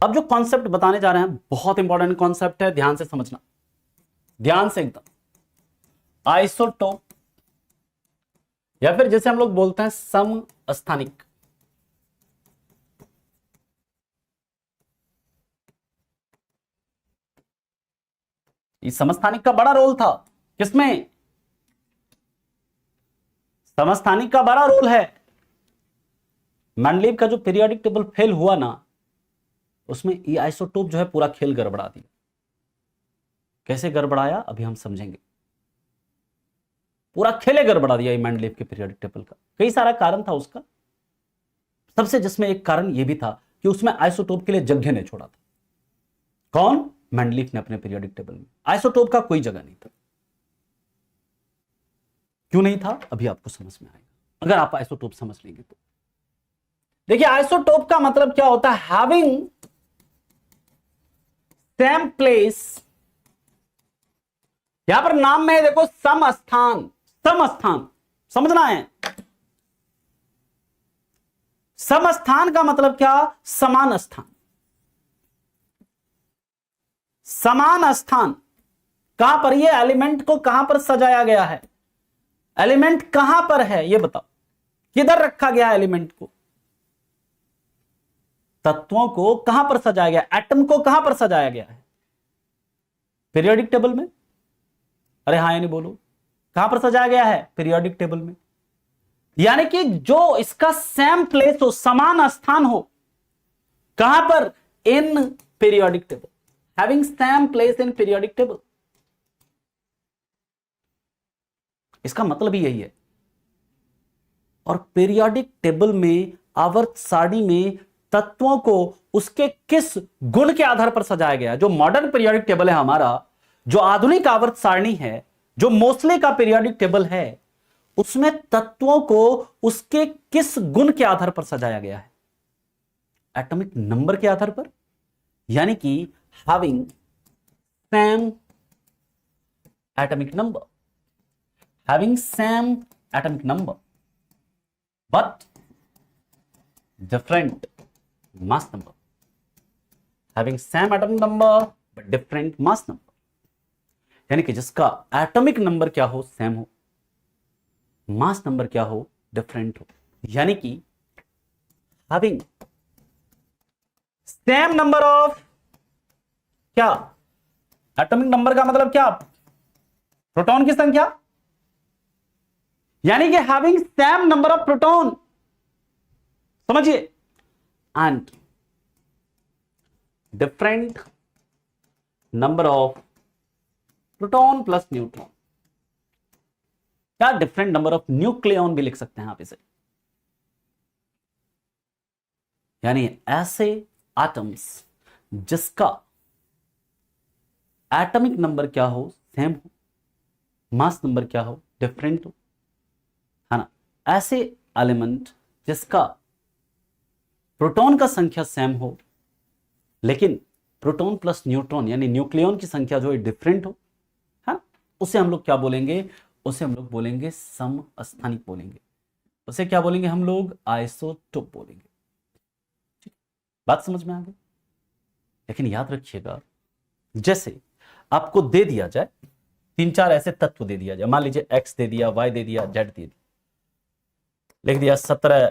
अब जो कॉन्सेप्ट बताने जा रहे हैं बहुत इंपॉर्टेंट कॉन्सेप्ट है, ध्यान से समझना, ध्यान से एकदम। आइसोटोप या फिर जैसे हम लोग बोलते हैं समस्थानिक। इस समस्थानिक का बड़ा रोल था किसमें? समस्थानिक का बड़ा रोल है। मेंडलीव का जो पीरियोडिक टेबल फेल हुआ ना, उसमें ये आइसोटोप जो है पूरा खेल गड़बड़ा दिया। कैसे गड़बड़ाया अभी हम समझेंगे। पूरा खेले गड़बड़ा दिया ये मेंडलीव के पीरियोडिक टेबल का। कई सारा कारण था उसका, सबसे जिसमें एक कारण यह भी था कि उसमें आइसोटोप के लिए जगह नहीं छोड़ा था। कौन? मेंडलीव ने अपने पीरियोडिक टेबल में आइसोटोप का कोई जगह नहीं था। क्यों नहीं था अभी आपको समझ में आएगा अगर आप आइसोटोप समझ लेंगे तो। देखिए आइसोटोप का मतलब क्या होता है? Having same place. यहां पर नाम में देखो समस्थान, समस्थान समझना है। समस्थान का मतलब क्या? समान स्थान। समान स्थान कहां पर? ये एलिमेंट को कहां पर सजाया गया है? एलिमेंट कहां पर है ये बताओ, किधर रखा गया एलिमेंट को? तत्वों को कहां पर सजाया गया? एटम को कहां पर सजाया गया है? पीरियोडिक टेबल में। अरे हाँ या नहीं बोलो, कहां पर सजाया गया है? पीरियोडिक टेबल में। यानी कि जो इसका सेम प्लेस हो, समान स्थान हो, कहां पर? In periodic table, having same place in periodic table. इसका मतलब ही यही है। और पीरियोडिक टेबल में, आवर्त सारणी में तत्वों को उसके किस गुण के आधार पर सजाया गया है? जो मॉडर्न पीरियोडिक टेबल है हमारा, जो आधुनिक आवर्त सारणी है, जो मोस्ले का पीरियोडिक टेबल है, उसमें तत्वों को उसके किस गुण के आधार पर सजाया गया है? एटॉमिक नंबर के आधार पर। यानी कि having same atomic number, having same atomic number but different mass number. Having same atomic number but different mass number. यानी कि जिसका एटॉमिक नंबर क्या हो? सेम हो, मास नंबर क्या हो? डिफरेंट हो। यानी कि हैविंग सेम नंबर ऑफ क्या? एटॉमिक नंबर का मतलब क्या? प्रोटॉन की संख्या। यानी कि having same number of proton, समझिए, and different number of proton plus neutron, या डिफरेंट नंबर ऑफ न्यूक्लियॉन भी लिख सकते हैं आप इसे। यानी ऐसे एटम्स जिसका एटॉमिक नंबर क्या हो? सेम हो, मास नंबर क्या हो? डिफरेंट हो, है ना। ऐसे एलिमेंट जिसका प्रोटॉन का संख्या सेम हो, लेकिन प्रोटॉन प्लस न्यूट्रॉन यानी न्यूक्लियॉन की संख्या जो है डिफरेंट हो, है, उसे हम लोग क्या बोलेंगे? उसे हम लोग बोलेंगे समस्थानिक बोलेंगे। उसे क्या बोलेंगे हम लोग? आइसोटोप बोलेंगे। ठीक, बात समझ में आ गई। लेकिन याद रखिएगा, जैसे आपको दे दिया जाए, तीन चार ऐसे तत्व दे दिया जाए, मान लीजिए एक्स दे दिया, वाई दे दिया, जेड दे दिया, लिख दिया 17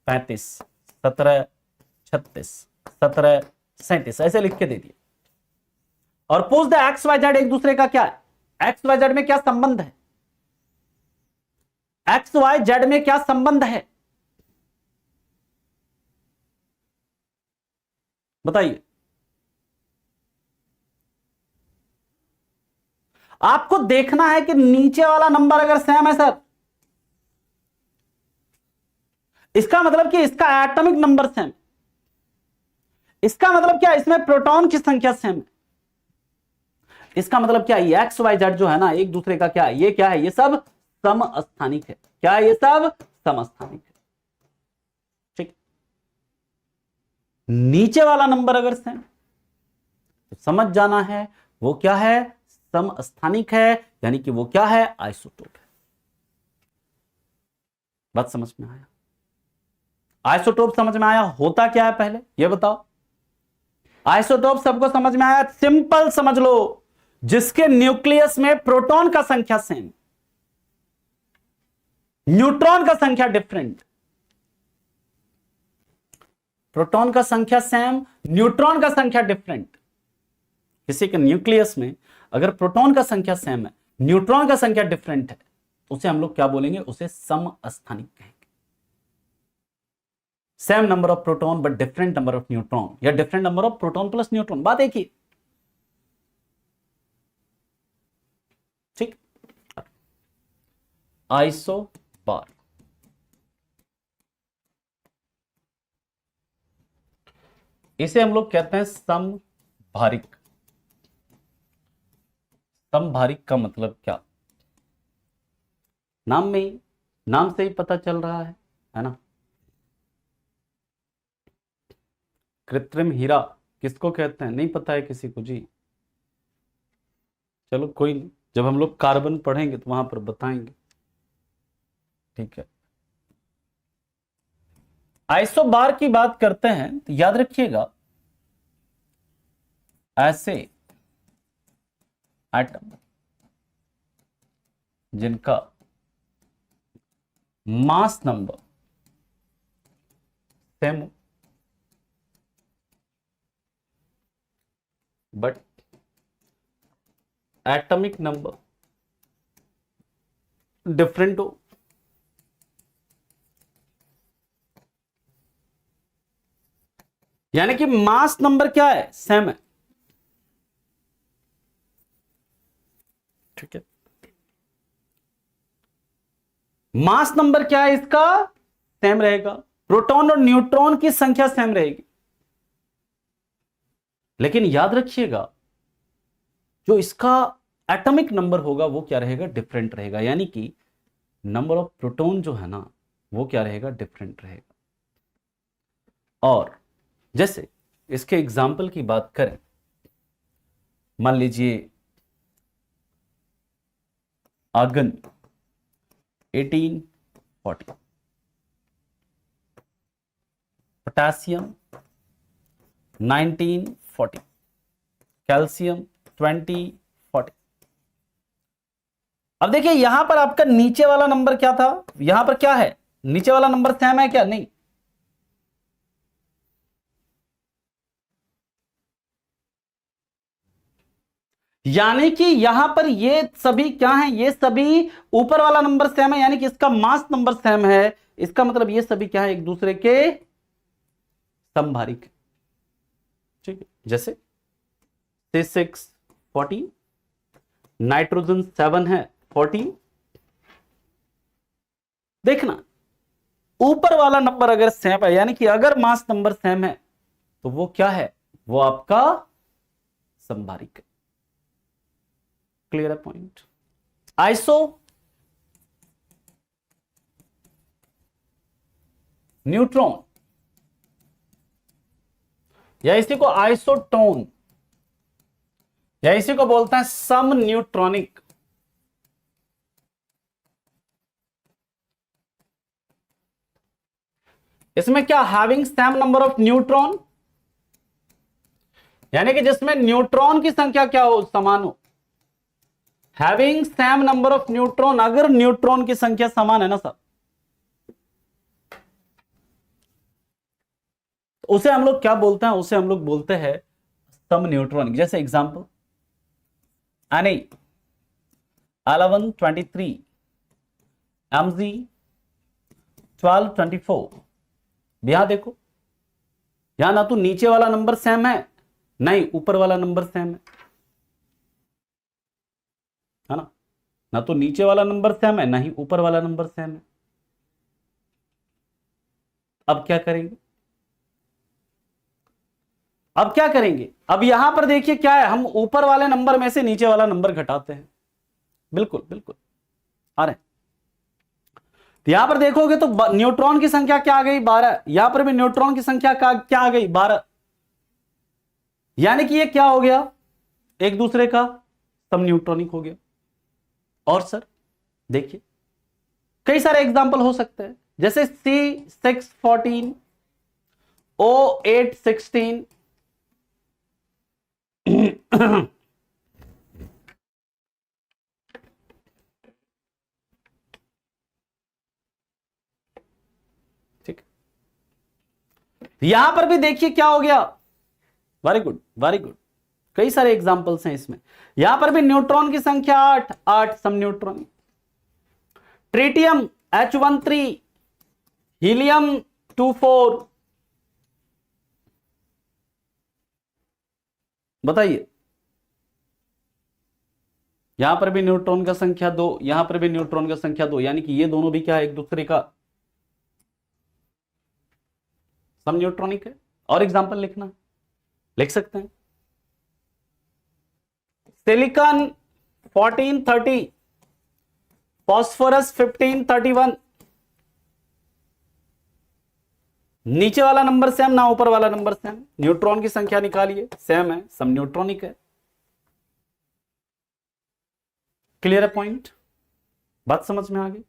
35 17 36 17 37, ऐसे लिख के दे दिया, और पूछ दे एक्स वाई जेड एक दूसरे का क्या है? एक्स वाई जेड में क्या संबंध है? एक्स वाई जेड में क्या संबंध है? बताइए। आपको देखना है कि नीचे वाला नंबर अगर सेम है सर, इसका मतलब कि इसका एटॉमिक नंबर सेम, इसका मतलब क्या? इसमें प्रोटॉन की संख्या सेम है। इसका मतलब क्या? ये एक्स वाई जेड जो है ना, एक दूसरे का क्या है? ये क्या है? ये सब समस्थानिक है। क्या है? ये सब समस्थानिक है। ठीक, नीचे वाला नंबर अगर सेम तो समझ जाना है वो क्या है? समस्थानिक है, यानी कि वो क्या है? आइसोटोप है। बात समझ में आया? आइसोटोप समझ में आया? होता क्या है पहले ये बताओ। आइसोटोप सबको समझ में आया? सिंपल समझ लो, जिसके न्यूक्लियस में प्रोटॉन का संख्या सेम, न्यूट्रॉन का संख्या डिफरेंट। प्रोटॉन का संख्या सेम, न्यूट्रॉन का संख्या डिफरेंट। किसी के न्यूक्लियस में अगर प्रोटॉन का संख्या सेम है, न्यूट्रॉन का संख्या डिफरेंट है, तो उसे हम लोग क्या बोलेंगे? उसे समस्थानिक कहेंगे। Same number of proton but different number of neutron, या different number of proton plus neutron, बात एक ही। ठीक। आइसोबार, इसे हम लोग कहते हैं समभारिक। समभारिक का मतलब क्या? नाम में ही, नाम से ही पता चल रहा है ना। कृत्रिम हीरा किसको कहते हैं? नहीं पता है किसी को जी? चलो कोई नहीं, जब हम लोग कार्बन पढ़ेंगे तो वहां पर बताएंगे। ठीक है। आइसोबार की बात करते हैं तो याद रखिएगा, ऐसे एटम जिनका mass number same but atomic number different हो, यानी कि मास नंबर क्या है? सेम है। ठीक है। मास नंबर क्या है इसका? सेम रहेगा। प्रोटॉन और न्यूट्रॉन की संख्या सेम रहेगी, लेकिन याद रखिएगा जो इसका एटॉमिक नंबर होगा वो क्या रहेगा? डिफरेंट रहेगा। यानी कि नंबर ऑफ प्रोटॉन जो है ना, वो क्या रहेगा? डिफरेंट रहेगा। और जैसे इसके एग्जाम्पल की बात करें, मान लीजिए आर्गन 1840, पोटेशियम 1940, कैल्शियम 2040। अब देखिए यहां पर आपका नीचे वाला नंबर क्या था? यहां पर क्या है? नीचे वाला नंबर सेम है क्या? नहीं। यानी कि यहां पर ये सभी क्या है? ये सभी ऊपर वाला नंबर सेम है, यानी कि इसका मास नंबर सेम है। इसका मतलब ये सभी क्या है? एक दूसरे के समभारिक। ठीक है। जैसे C6 40, नाइट्रोजन 7 है 40। देखना, ऊपर वाला नंबर अगर सेम है, यानी कि अगर मास नंबर सेम है, तो वो क्या है? वो आपका समभारिक है। क्लियर है पॉइंट? आइसो न्यूट्रॉन, या इसी को आइसोटोन, या इसी को बोलते हैं सम न्यूट्रॉनिक। इसमें क्या? Having same number of neutron, यानी कि जिसमें न्यूट्रॉन की संख्या क्या हो? समान हो। Having same number of neutron, अगर न्यूट्रॉन की संख्या समान है ना सब, तो उसे हम लोग क्या बोलते हैं? उसे हम लोग बोलते हैं सम न्यूट्रॉनिक। जैसे एग्जांपल Na1123, Mg1224। यहां देखो, यहां ना तो नीचे वाला नंबर सेम है, नहीं ऊपर वाला नंबर सेम है ना। ना तो नीचे वाला नंबर सेम है, ना ही ऊपर वाला नंबर सेम है। अब क्या करेंगे? अब क्या करेंगे? अब यहां पर देखिए क्या है, हम ऊपर वाले नंबर में से नीचे वाला नंबर घटाते हैं। बिल्कुल बिल्कुल आ रहे हैं। तो यहां पर देखोगे तो न्यूट्रॉन की संख्या क्या आ गई? 12। यहां पर भी न्यूट्रॉन की संख्या क्या आ गई? 12। यानी कि ये क्या हो गया? एक दूसरे का सम न्यूट्रॉनिक हो गया। और सर देखिए कई सारे एग्जाम्पल हो सकते हैं, जैसे C614, O816, ठीक, यहां पर भी देखिए क्या हो गया, वेरी गुड वेरी गुड, कई सारे एग्जांपल्स हैं इसमें। यहां पर भी न्यूट्रॉन की संख्या 8, 8 सम न्यूट्रॉन। ट्रिटियम H13, हीलियम 24, बताइए, यहां पर भी न्यूट्रॉन का संख्या 2, यहां पर भी न्यूट्रॉन का संख्या 2, यानी कि ये दोनों भी क्या है, एक दूसरे का सम न्यूट्रॉनिक है। और एग्जांपल लिखना, लिख सकते हैं। सिलिकॉन 1430, फॉस्फोरस 1531, नीचे वाला नंबर सेम ना ऊपर वाला नंबर सेम, न्यूट्रॉन की संख्या निकालिए, सेम है, सम न्यूट्रॉनिक है। क्लियर है पॉइंट, बात समझ में आ गई।